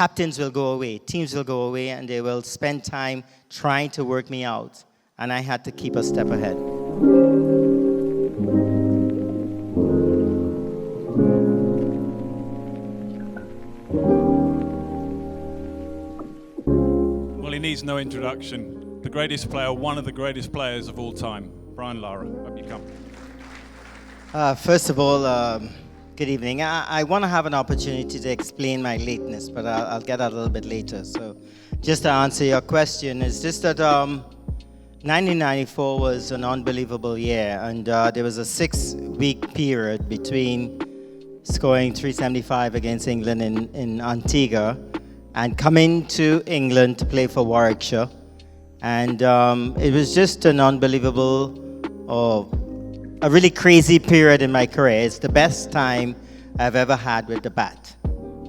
captains will go away, teams will go away, and they will spend time trying to work me out. And I had to keep a step ahead. Well, he needs no introduction. The greatest player, one of the greatest players of all time, Brian Lara. Up you come. First of all, good evening. I want to have an opportunity to explain my lateness, but I'll get that a little bit later. So just to answer your question, is just that 1994 was an unbelievable year, and there was a 6-week period between scoring 375 against England in Antigua and coming to England to play for Warwickshire. And it was just an unbelievable, a really crazy period in my career. It's the best time I've ever had with the bat.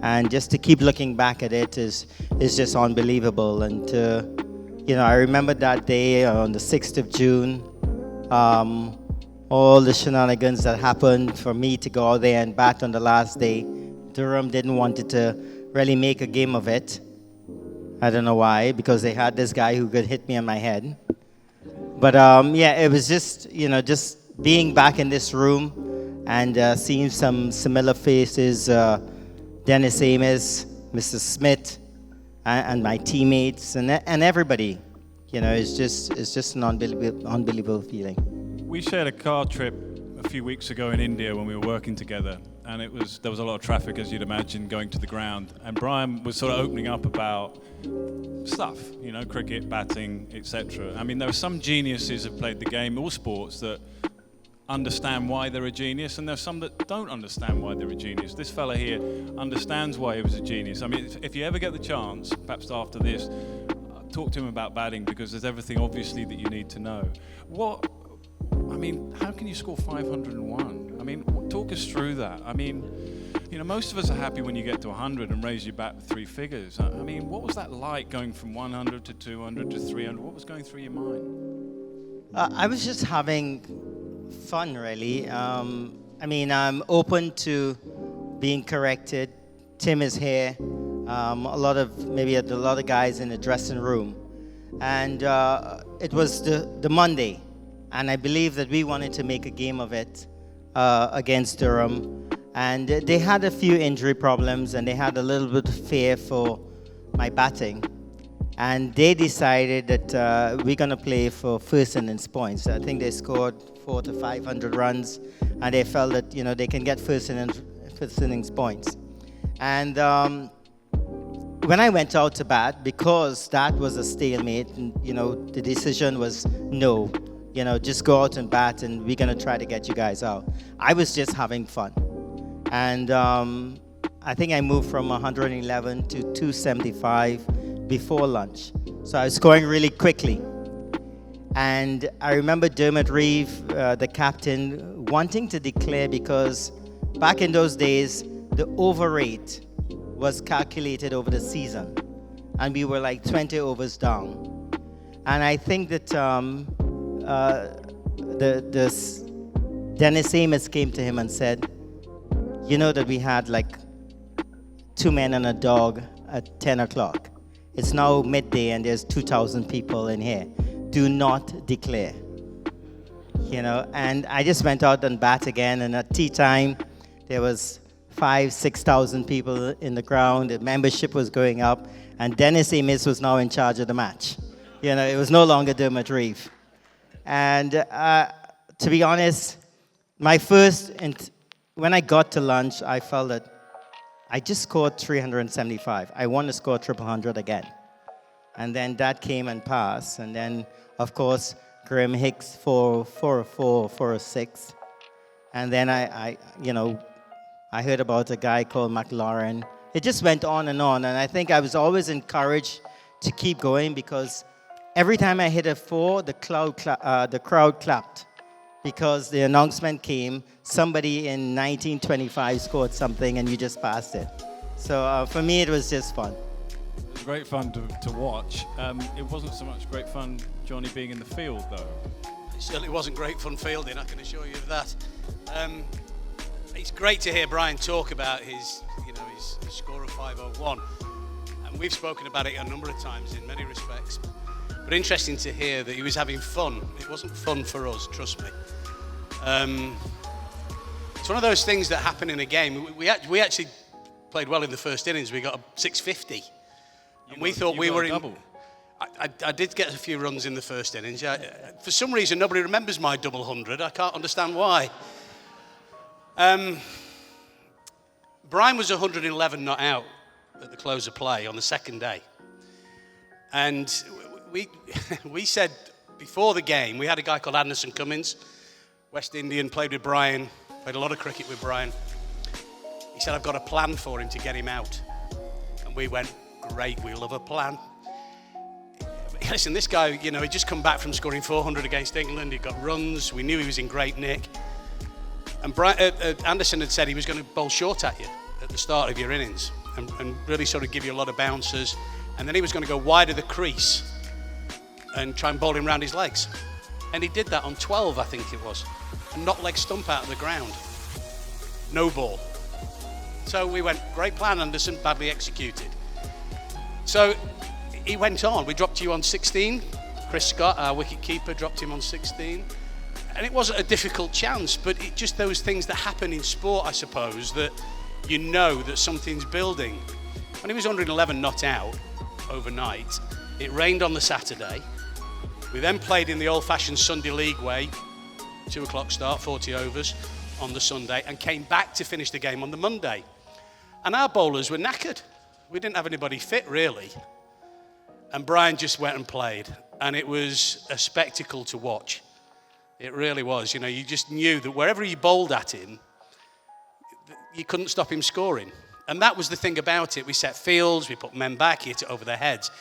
And just to keep looking back at it is just unbelievable. And I remember that day on the 6th of June, all the shenanigans that happened for me to go out there and bat on the last day. Durham didn't want it to really make a game of it. I don't know why, because they had this guy who could hit me on my head. But it was just being back in this room and seeing some similar faces, Dennis Amos, Mr. Smith, and my teammates, and everybody. It's just an unbelievable feeling. We shared a car trip a few weeks ago in India when we were working together, and there was a lot of traffic, as you'd imagine, going to the ground. And Brian was sort of opening up about stuff, cricket, batting, etc. I mean, there are some geniuses who've played the game, all sports, that understand why they're a genius, and there's some that don't understand why they're a genius. This fella here understands why he was a genius. I mean, if you ever get the chance, perhaps after this, talk to him about batting, because there's everything obviously that you need to know. How can you score 501? I mean, talk us through that. I mean, most of us are happy when you get to 100 and raise your bat 3 figures. I mean, what was that like, going from 100 to 200 to 300? What was going through your mind? I was just having fun, really. I'm open to being corrected. Tim is here. A lot of guys in the dressing room, and it was the Monday, and I believe that we wanted to make a game of it against Durham, and they had a few injury problems, and they had a little bit of fear for my batting. And they decided that we're going to play for first innings points. I think they scored 400 to 500 runs, and they felt that they can get first innings points. And when I went out to bat, because that was a stalemate, and the decision was no, just go out and bat, and we're going to try to get you guys out. I was just having fun, and I think I moved from 111 to 275 before lunch. So I was scoring really quickly. And I remember Dermot Reeve, the captain, wanting to declare, because back in those days, the over rate was calculated over the season. And we were like 20 overs down. And I think that Dennis Amos came to him and said, that we had like 2 men and a dog at 10 o'clock. It's now midday and there's 2,000 people in here. Do not declare. And I just went out and bat again, and at tea time, there was 5,000-6,000 people in the ground. The membership was going up, and Dennis Amos was now in charge of the match. It was no longer Dermot Reeve. And to be honest, when I got to lunch, I felt that I just scored 375. I want to score 300 again. And then that came and passed. And then, of course, Graham Hicks 404, 406. And then I heard about a guy called McLaurin. It just went on. And I think I was always encouraged to keep going, because every time I hit a 4, the crowd clapped, because the announcement came, somebody in 1925 scored something and you just passed it. So for me, it was just fun. It was great fun to watch. It wasn't so much great fun, Johnny, being in the field, though. It certainly wasn't great fun fielding, I can assure you of that. It's great to hear Brian talk about his score of 501. And we've spoken about it a number of times in many respects. But interesting to hear that he was having fun. It wasn't fun for us, trust me. It's one of those things that happen in a game. We actually played well in the first innings. We got a 650. And we thought we were in... Double. I did get a few runs in the first innings. For some reason, nobody remembers my double 100. I can't understand why. Brian was 111 not out at the close of play on the second day. And we said before the game, we had a guy called Anderson Cummins, West Indian, played with Brian, played a lot of cricket with Brian. He said, I've got a plan for him to get him out. And we went, great, we love a plan. Listen, this guy, he'd just come back from scoring 400 against England. He got runs. We knew he was in great nick. And Anderson had said he was going to bowl short at you at the start of your innings and really sort of give you a lot of bouncers. And then he was going to go wide of the crease and try and bowl him round his legs. And he did that on 12, I think it was, and knocked leg stump out of the ground. No ball. So we went, great plan, Anderson, badly executed. So he went on. We dropped you on 16. Chris Scott, our wicket keeper, dropped him on 16. And it wasn't a difficult chance, but it just those things that happen in sport, I suppose, that you know that something's building. When he was 111 not out overnight, it rained on the Saturday. We then played in the old-fashioned Sunday League way, 2 o'clock start, 40 overs on the Sunday, and came back to finish the game on the Monday. And our bowlers were knackered. We didn't have anybody fit, really. And Brian just went and played. And it was a spectacle to watch. It really was. You just knew that wherever you bowled at him, you couldn't stop him scoring. And that was the thing about it. We set fields, we put men back, he hit it over their heads.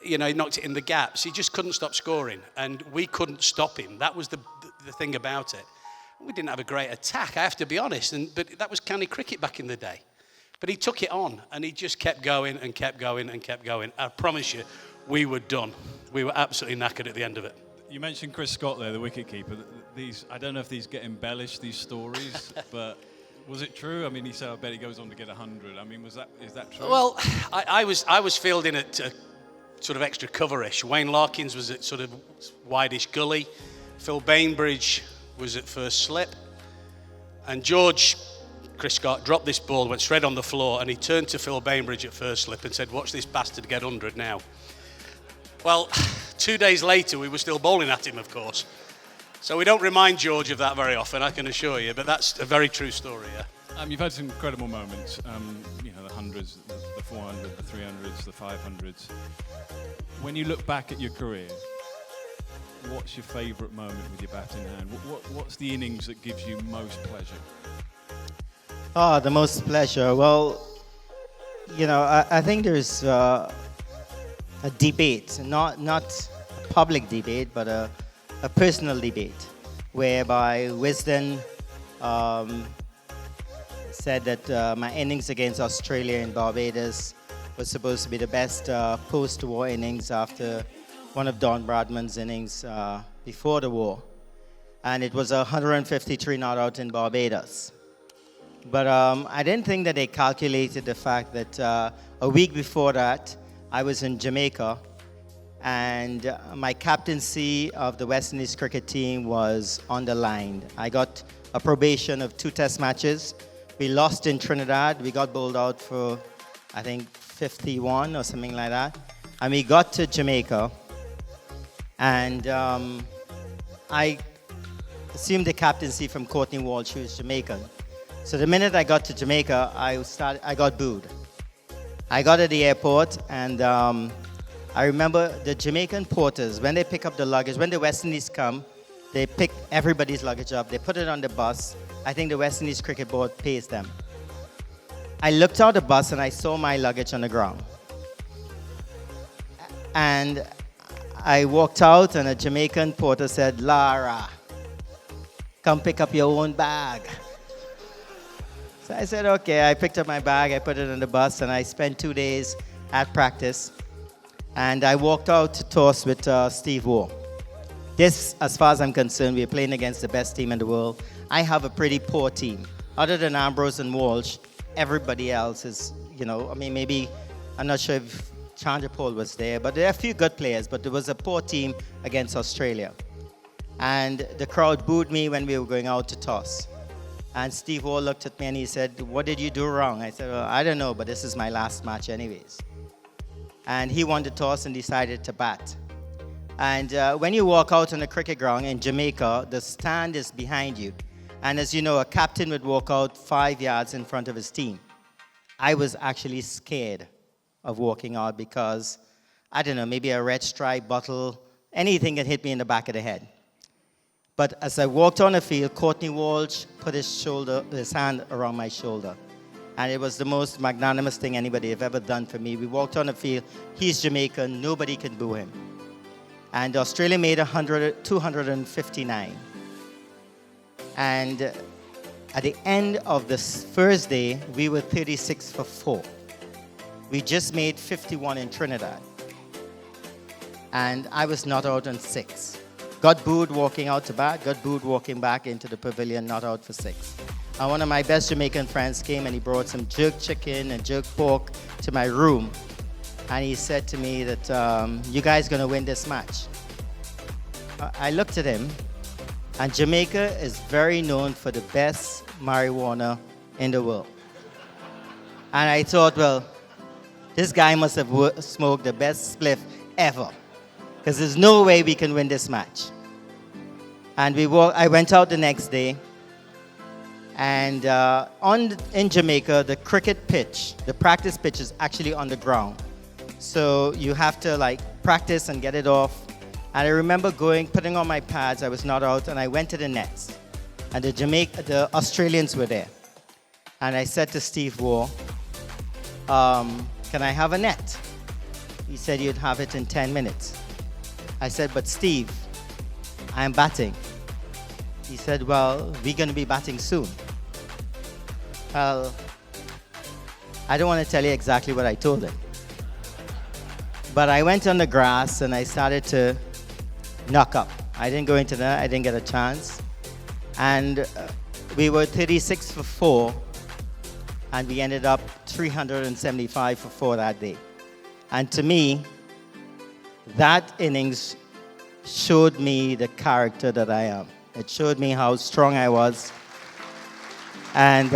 He knocked it in the gaps. He just couldn't stop scoring. And we couldn't stop him. That was the thing about it. We didn't have a great attack, I have to be honest. But that was county cricket back in the day. But he took it on, and he just kept going and kept going and kept going. I promise you, we were done. We were absolutely knackered at the end of it. You mentioned Chris Scott there, the wicketkeeper. I don't know if these get embellished, these stories, but was it true? I mean, he said, I bet he goes on to get 100. I mean, is that true? Well, I was fielding at sort of extra coverish. Wayne Larkins was at sort of wideish gully. Phil Bainbridge was at first slip. And Chris Scott dropped this ball, went straight on the floor, and he turned to Phil Bainbridge at first slip and said, watch this bastard get 100 now. Well, 2 days later, we were still bowling at him, of course. So we don't remind George of that very often, I can assure you, but that's a very true story, yeah. You've had some incredible moments, the hundreds, the 400, the 300s, the 500s. When you look back at your career, what's your favourite moment with your bat in hand? What's the innings that gives you most pleasure? The most pleasure. Well, I think there's a debate, not a public debate, but a personal debate, whereby Wisden said that my innings against Australia and Barbados was supposed to be the best post-war innings after one of Don Bradman's innings before the war. And it was 153 not out in Barbados. But I didn't think that they calculated the fact that a week before that, I was in Jamaica, and my captaincy of the West Indies cricket team was on the line. I got a probation of 2 test matches. We lost in Trinidad. We got bowled out for, I think, 51 or something like that. And we got to Jamaica, and I assumed the captaincy from Courtney Walsh, who is Jamaican. So the minute I got to Jamaica, I got booed. I got at the airport, and I remember the Jamaican porters, when they pick up the luggage, when the West Indies come, they pick everybody's luggage up, they put it on the bus. I think the West Indies Cricket Board pays them. I looked out the bus and I saw my luggage on the ground. And I walked out, and a Jamaican porter said, Lara, come pick up your own bag. So I said, okay. I picked up my bag, I put it on the bus, and I spent 2 days at practice. And I walked out to toss with Steve Waugh. This, as far as I'm concerned, we're playing against the best team in the world. I have a pretty poor team. Other than Ambrose and Walsh, everybody else is, maybe I'm not sure if Chandra Paul was there, but there are a few good players, but there was a poor team against Australia. And the crowd booed me when we were going out to toss. And Steve Waugh looked at me and he said, "What did you do wrong?" I said, "Well, I don't know, but this is my last match anyways." And he won the toss and decided to bat. And when you walk out on a cricket ground in Jamaica, the stand is behind you. And as you know, a captain would walk out 5 yards in front of his team. I was actually scared of walking out because, I don't know, maybe a red stripe bottle, anything that hit me in the back of the head. But as I walked on the field, Courtney Walsh put his hand around my shoulder. And it was the most magnanimous thing anybody have ever done for me. We walked on the field. He's Jamaican. Nobody can boo him. And Australia made 259. And at the end of the first day, we were 36 for 4. We just made 51 in Trinidad. And I was not out on 6. Got booed walking out to bat, got booed walking back into the pavilion, not out for 6. And one of my best Jamaican friends came and he brought some jerk chicken and jerk pork to my room. And he said to me that, "You guys going to win this match." I looked at him, and Jamaica is very known for the best marijuana in the world. And I thought, well, this guy must have smoked the best spliff ever, because there's no way we can win this match. And I went out the next day, and in Jamaica, the cricket pitch, the practice pitch is actually on the ground. So you have to practice and get it off. And I remember putting on my pads, I was not out, and I went to the nets. And the Australians were there. And I said to Steve Waugh, "Can I have a net?" He said you'd have it in 10 minutes. I said, "But Steve, I'm batting." He said, "Well, we're going to be batting soon." Well, I don't want to tell you exactly what I told him. But I went on the grass and I started to knock up. I didn't go into that. I didn't get a chance. And we were 36 for 4, and we ended up 375 for 4 that day. And to me, that innings showed me the character that I am. It showed me how strong I was. And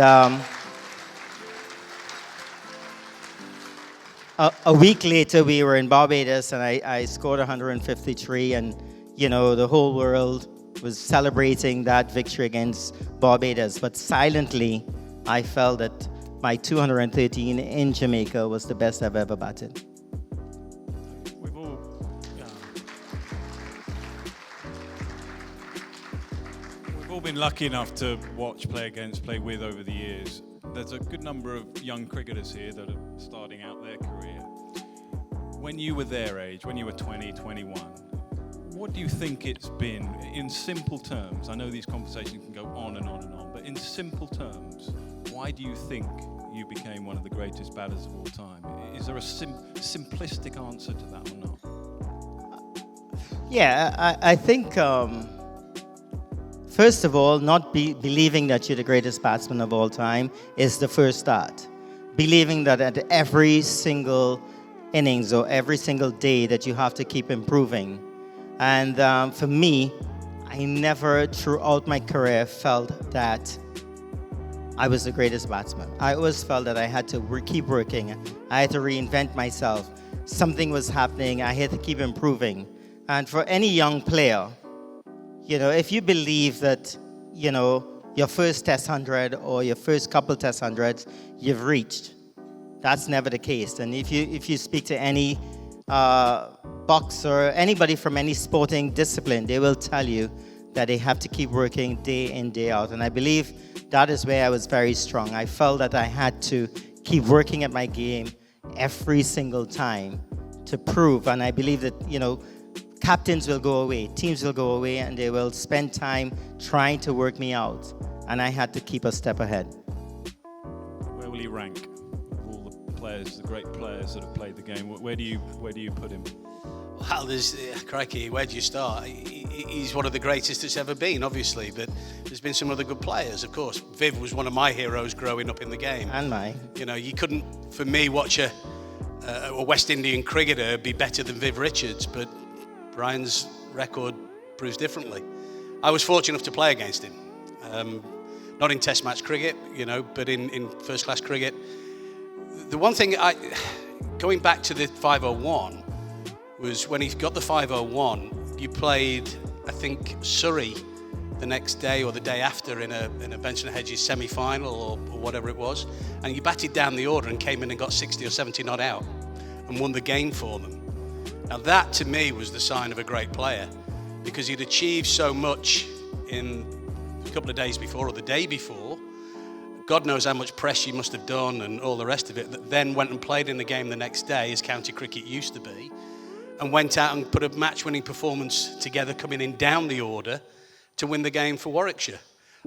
a week later, we were in Barbados, and I scored 153, and, the whole world was celebrating that victory against Barbados. But silently, I felt that my 213 in Jamaica was the best I've ever batted. We've all been lucky enough to watch, play with over the years. There's a good number of young cricketers here that are starting out their career. When you were their age, when you were 20, 21, what do you think it's been, in simple terms? I know these conversations can go on and on and on, but in simple terms, why do you think you became one of the greatest batters of all time? Is there a simplistic answer to that or not? Yeah, I think, first of all, not believing that you're the greatest batsman of all time is the first start. Believing that at every single innings or every single day that you have to keep improving. And for me, I never throughout my career felt that I was the greatest batsman. I always felt that I had to keep working. I had to reinvent myself. Something was happening. I had to keep improving. And for any young player, if you believe that, your first Test 100 or your first couple Test 100s, you've reached, that's never the case. And if you speak to any boxer, anybody from any sporting discipline, they will tell you that they have to keep working day in, day out. And I believe that is where I was very strong. I felt that I had to keep working at my game every single time to prove. And I believe that, captains will go away, teams will go away, and they will spend time trying to work me out. And I had to keep a step ahead. Where will he rank of all the players, the great players that have played the game? Where do you put him? Well, crikey, where do you start? He's one of the greatest that's ever been, obviously, but there's been some other good players, of course. Viv was one of my heroes growing up in the game. And mine. You couldn't, for me, watch a a West Indian cricketer be better than Viv Richards, but Brian's record proves differently. I was fortunate enough to play against him. Not in test match cricket, but in first class cricket. The one thing, going back to the 501, was when he got the 501, you played, I think, Surrey the next day or the day after in a Benson and Hedges semi-final or whatever it was, and you batted down the order and came in and got 60 or 70 not out and won the game for them. Now that to me was the sign of a great player, because he'd achieved so much in a couple of days before or the day before. God knows how much press you must have done and all the rest of it, that then went and played in the game the next day, as county cricket used to be, and went out and put a match-winning performance together, coming in down the order to win the game for Warwickshire.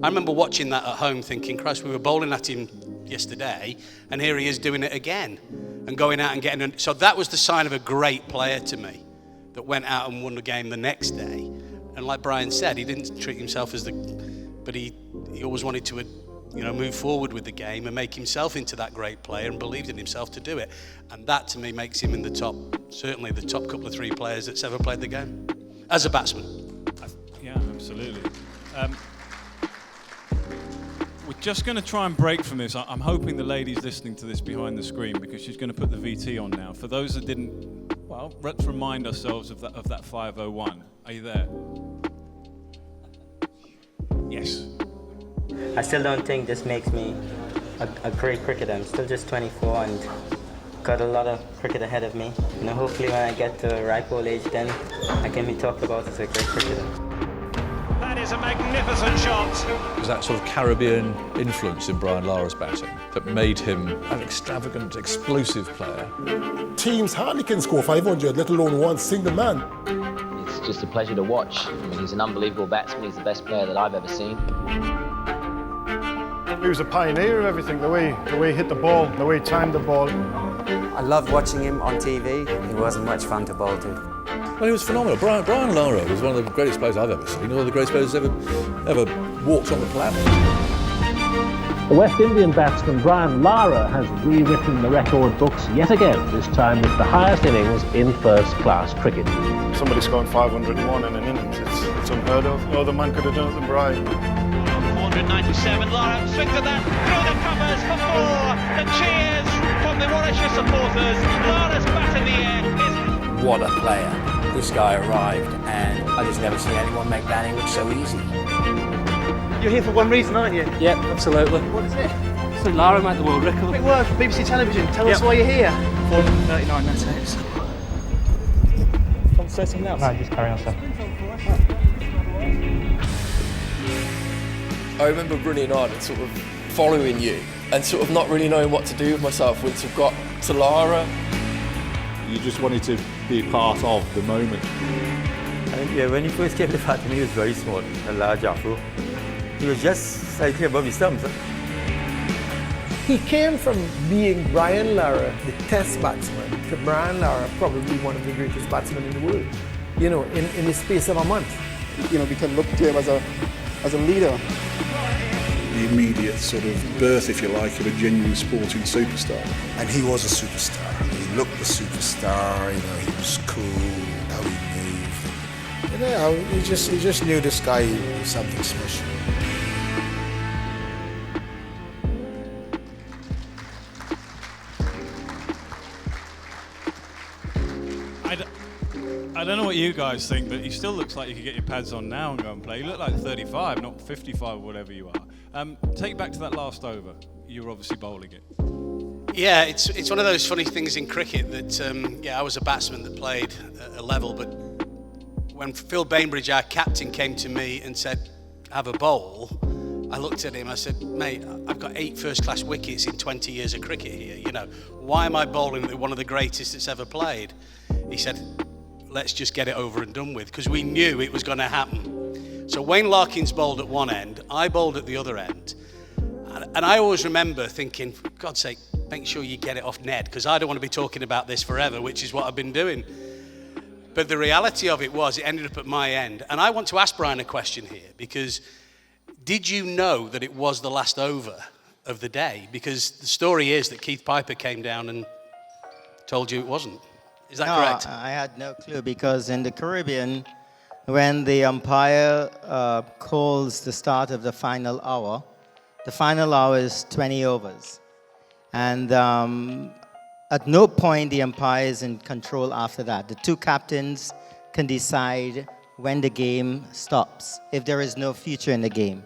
I remember watching that at home thinking, Christ, we were bowling at him yesterday, and here he is doing it again, and going out and getting it. So that was the sign of a great player to me, that went out and won the game the next day. And like Brian said, he didn't treat himself as but he always wanted to move forward with the game and make himself into that great player, and believed in himself to do it. And that to me makes him in the top, certainly the top couple of 3 players that's ever played the game as a batsman. Yeah, absolutely. We're just going to try and break from this. I'm hoping the lady's listening to this behind the screen, because she's going to put the VT on now. For those that didn't, let's remind ourselves of that 501. Are you there? Yes. I still don't think this makes me a great cricketer. I'm still just 24 and got a lot of cricket ahead of me. Hopefully when I get to a ripe old age, then I can be talked about as a great cricketer. That is a magnificent shot. It was that sort of Caribbean influence in Brian Lara's batting that made him an extravagant, explosive player. Teams hardly can score 500, let alone one single man. It's just a pleasure to watch. He's an unbelievable batsman. He's the best player that I've ever seen. He was a pioneer of everything, the way he hit the ball, the way he timed the ball. I loved watching him on TV. He wasn't much fun to bowl to. Well, he was phenomenal. Brian Lara was one of the greatest players I've ever seen, one of the greatest players ever walked on the planet. The West Indian batsman Brian Lara has rewritten the record books yet again, this time with the highest innings in first-class cricket. Somebody scoring 501 in an innings, it's unheard of. No other man could have done it than Brian. 497, Lara swings at that, through the covers for 4. The cheers from the Warwickshire supporters. Lara's bat in the air. What a player. This guy arrived, and I just never seen anyone make batting look so easy. You're here for one reason, aren't you? Yep, absolutely. What is it? So Lara made the world record. Quick word for BBC Television. Tell us why you're here. 439, that's it. Don't say something else. No, just carry on, sir. I remember Bruni and Ireland sort of following you and sort of not really knowing what to do with myself once we got to Lara. You just wanted to be part of the moment. When he first came to the party, he was very small, a large afro. He was just slightly above his thumbs. He came from being Brian Lara, the test batsman, to Brian Lara, probably one of the greatest batsmen in the world, in the space of a month. We can look to him as a leader. The immediate sort of birth, if you like, of a genuine sporting superstar. And he was a superstar. He looked a superstar, he was cool, how he moved. You just knew this guy was something special. I don't know what you guys think, but he still looks like you could get your pads on now and go and play. You look like 35, not 55 or whatever you are. Take it back to that last over. You were obviously bowling it. Yeah, it's one of those funny things in cricket that, I was a batsman that played at a level, but when Phil Bainbridge, our captain, came to me and said, have a bowl, I looked at him, I said, mate, I've got 8 first-class wickets in 20 years of cricket here, Why am I bowling one of the greatest that's ever played? He said, let's just get it over and done with, because we knew it was going to happen. So Wayne Larkins bowled at one end, I bowled at the other end, and I always remember thinking, for God's sake, make sure you get it off Ned, because I don't want to be talking about this forever, which is what I've been doing. But the reality of it was, it ended up at my end. And I want to ask Brian a question here, because did you know that it was the last over of the day? Because the story is that Keith Piper came down and told you it wasn't. Is that No, correct? I had no clue because in the Caribbean, when the umpire calls the start of the final hour is 20 overs. And at no point the umpire is in control after that. The two captains can decide when the game stops, if there is no future in the game.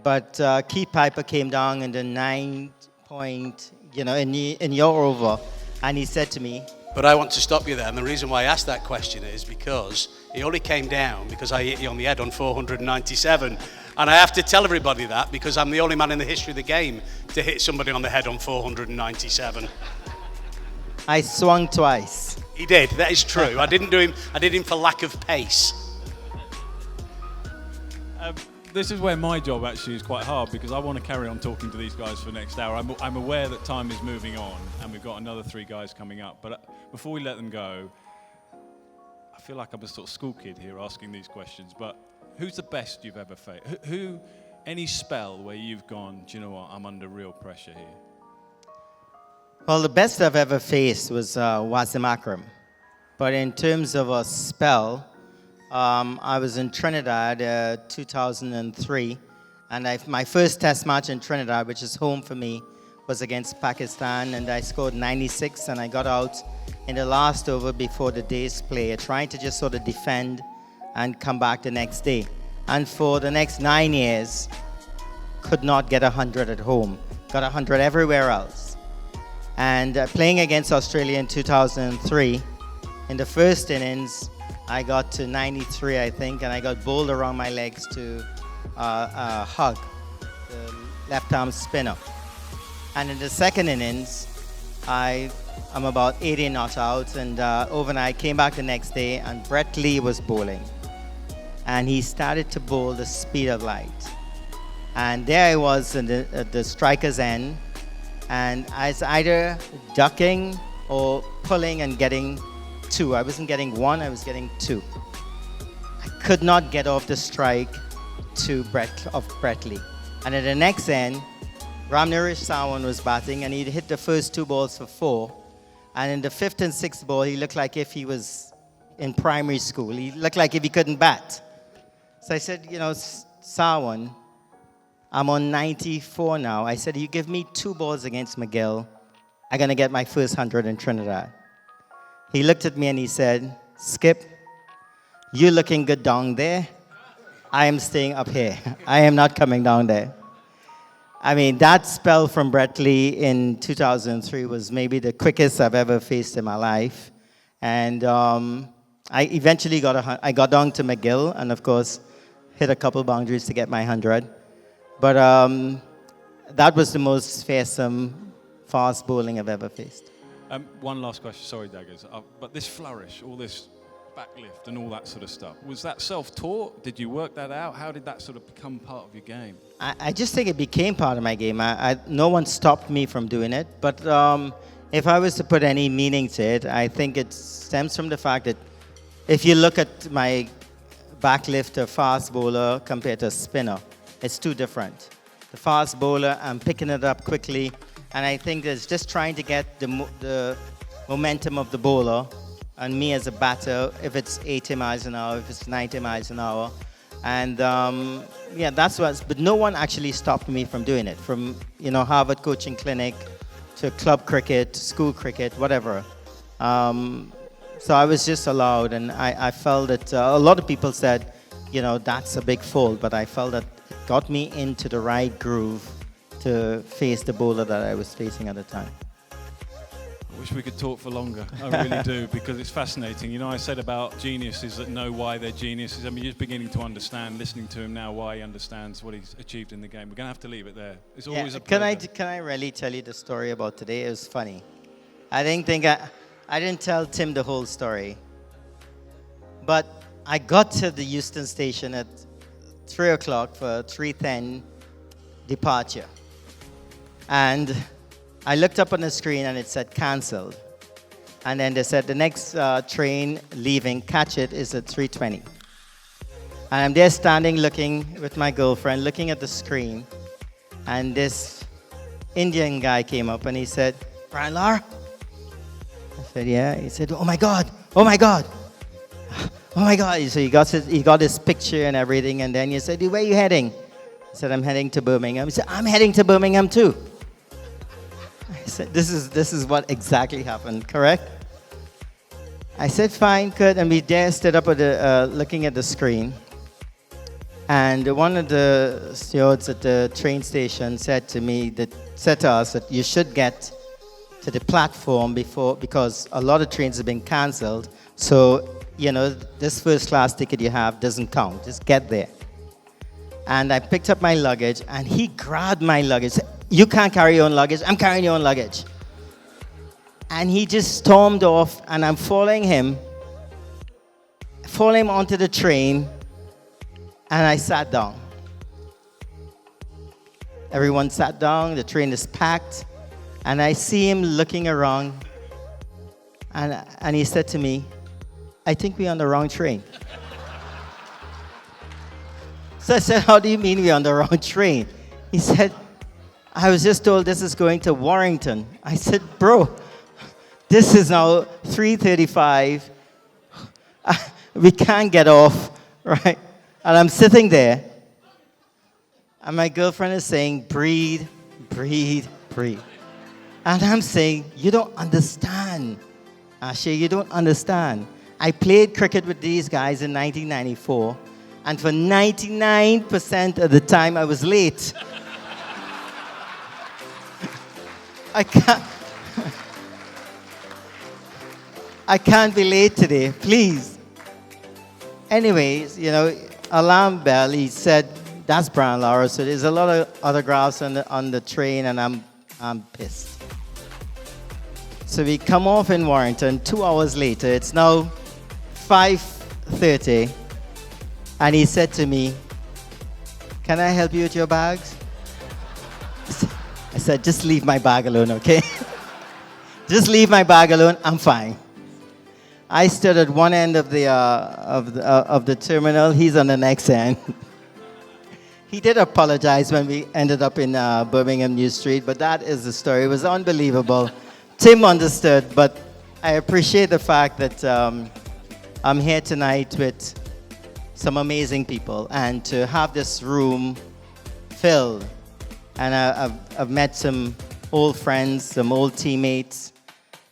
But Keith Piper came down in the 9 point, in your over, and he said to me, But I want to stop you there, and the reason why I asked that question is because he only came down because I hit you on the head on 497. And I have to tell everybody that because I'm the only man in the history of the game to hit somebody on the head on 497. I swung twice. He did, that is true. I did him for lack of pace. This is where my job actually is quite hard because I want to carry on talking to these guys for the next hour. I'm aware that time is moving on and we've got another 3 guys coming up. But before we let them go, I feel like I'm a sort of school kid here asking these questions. But who's the best you've ever faced? Any spell where you've gone, do you know what, I'm under real pressure here? Well, the best I've ever faced was Wasim Akram. But in terms of a spell, I was in Trinidad 2003, and my first test match in Trinidad, which is home for me, was against Pakistan, and I scored 96, and I got out in the last over before the day's play, trying to just sort of defend and come back the next day. And for the next 9 years, could not get 100 at home, got 100 everywhere else. And playing against Australia in 2003, in the first innings, I got to 93, I think, and I got bowled around my legs to hug, the left-arm spinner. And in the second innings, I'm about 80 not out, and overnight came back the next day, and Brett Lee was bowling. And he started to bowl the speed of light. And there I was at the striker's end, and I was either ducking or pulling and getting 2. I wasn't getting 1, I was getting 2. I could not get off the strike to Brett Lee. And at the next end, Ramnarish Sawan was batting, and he'd hit the first 2 balls for 4. And in the 5th and 6th ball, he looked like if he was in primary school. He looked like if he couldn't bat. So I said, Sawan, I'm on 94 now. I said, you give me 2 balls against McGill, I'm going to get my first 100 in Trinidad. He looked at me and he said, Skip, you're looking good down there. I am staying up here. I am not coming down there. I mean, that spell from Brett Lee in 2003 was maybe the quickest I've ever faced in my life. And I eventually I got down to McGill and, of course, hit a couple boundaries to get my 100. But that was the most fearsome fast bowling I've ever faced. One last question, sorry, Daggers. But this flourish, all this backlift and all that sort of stuff, was that self-taught? Did you work that out? How did that sort of become part of your game? I just think it became part of my game. No one stopped me from doing it. But if I was to put any meaning to it, I think it stems from the fact that if you look at my backlifter fast bowler compared to a spinner, it's too different. The fast bowler, I'm picking it up quickly, and I think it's just trying to get the momentum of the bowler, and me as a batter, if it's 80 miles an hour, if it's 90 miles an hour. And that's what, but no one actually stopped me from doing it, from Harvard coaching clinic to club cricket, school cricket, whatever. So I was just allowed, and I felt that a lot of people said, that's a big fault, but I felt that it got me into the right groove to face the bowler that I was facing at the time. I wish we could talk for longer. I really do, because it's fascinating. I said about geniuses that know why they're geniuses. I mean, you're just beginning to understand, listening to him now, why he understands what he's achieved in the game. We're going to have to leave it there. It's always a pleasure. Can I really tell you the story about today? It was funny. I didn't tell Tim the whole story. But I got to the Euston station at 3 o'clock for 3:10 departure. And I looked up on the screen and it said cancelled. And then they said the next train leaving, catch it, is at 3:20. And I'm there standing looking with my girlfriend, looking at the screen. And this Indian guy came up and he said, Brian Lara? I said, yeah. He said, oh my God, oh my God. Oh my God. So he got his picture and everything, and then he said, where are you heading? I said, I'm heading to Birmingham. He said, I'm heading to Birmingham too. I said, this is what exactly happened, correct? I said, fine, good. And we there stood up at looking at the screen. And one of the stewards at the train station said to us that you should get to the platform because a lot of trains have been cancelled. So, this first class ticket you have doesn't count. Just get there. And I picked up my luggage, and he grabbed my luggage. Said, you can't carry your own luggage. I'm carrying your own luggage. And he just stormed off, and I'm following him onto the train, and I sat down. Everyone sat down, the train is packed, and I see him looking around, and he said to me, I think we're on the wrong train. So I said, how do you mean we're on the wrong train? He said, I was just told this is going to Warrington. I said, bro, this is now 3:35. We can't get off, right? And I'm sitting there, and my girlfriend is saying, breathe, breathe, breathe. And I'm saying, you don't understand. Ashay, you don't understand. I played cricket with these guys in 1994, and for 99% of the time I was late. I can't be late today, please. Anyways, alarm bell, he said, that's Brian Lara. So there's a lot of autographs on the train, and I'm pissed. So we come off in Warrington 2 hours later. It's now 5:30. And he said to me, can I help you with your bags? I said, just leave my bag alone, okay? Just leave my bag alone, I'm fine. I stood at one end of the terminal. He's on the next end. He did apologize when we ended up in Birmingham New Street, but that is the story. It was unbelievable. Tim understood, but I appreciate the fact that I'm here tonight with some amazing people, and to have this room filled. And I've met some old friends, some old teammates.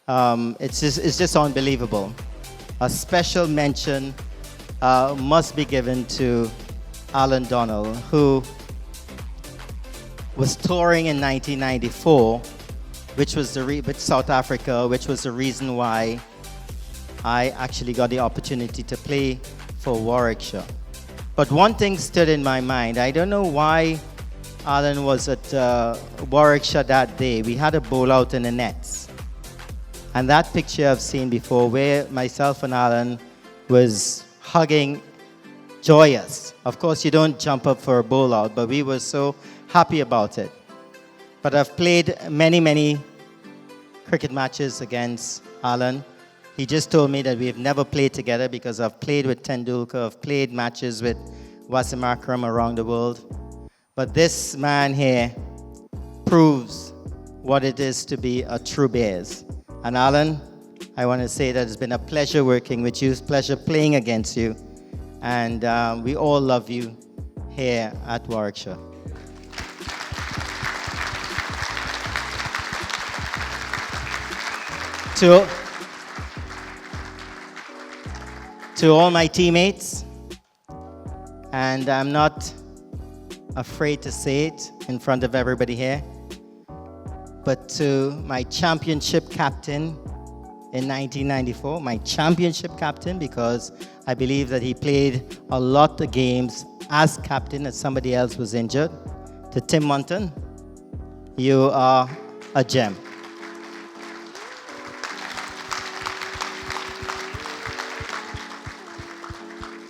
It's just unbelievable. A special mention must be given to Alan Donnell, who was touring in 1994, which was with South Africa, which was the reason why I actually got the opportunity to play for Warwickshire. But one thing stood in my mind. I don't know why Alan was at Warwickshire that day. We had a bowl out in the nets. And that picture I've seen before, where myself and Alan was hugging, joyous. Of course, you don't jump up for a bowl out, but we were so happy about it. But I've played many, many cricket matches against Alan. He just told me that we've never played together because I've played with Tendulkar, I've played matches with Wasim Akram around the world. But this man here proves what it is to be a true Bears. And Alan, I want to say that it's been a pleasure working with you, it's a pleasure playing against you. And we all love you here at Warwickshire. To all my teammates, and I'm not afraid to say it in front of everybody here, but to my championship captain in 1994, my championship captain, because I believe that he played a lot of games as captain as somebody else was injured, to Tim Munton, you are a gem.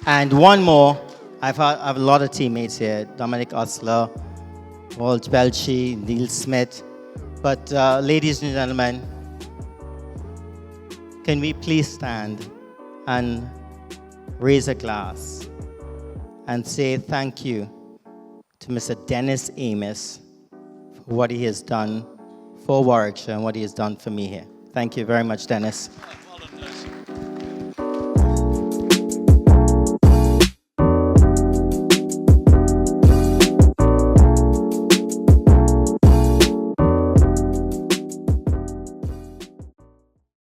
And one more, I have a lot of teammates here, Dominic Osler, Walt Belchi, Neil Smith. But ladies and gentlemen, can we please stand and raise a glass and say thank you to Mr. Dennis Amos for what he has done for Warwickshire and what he has done for me here. Thank you very much, Dennis.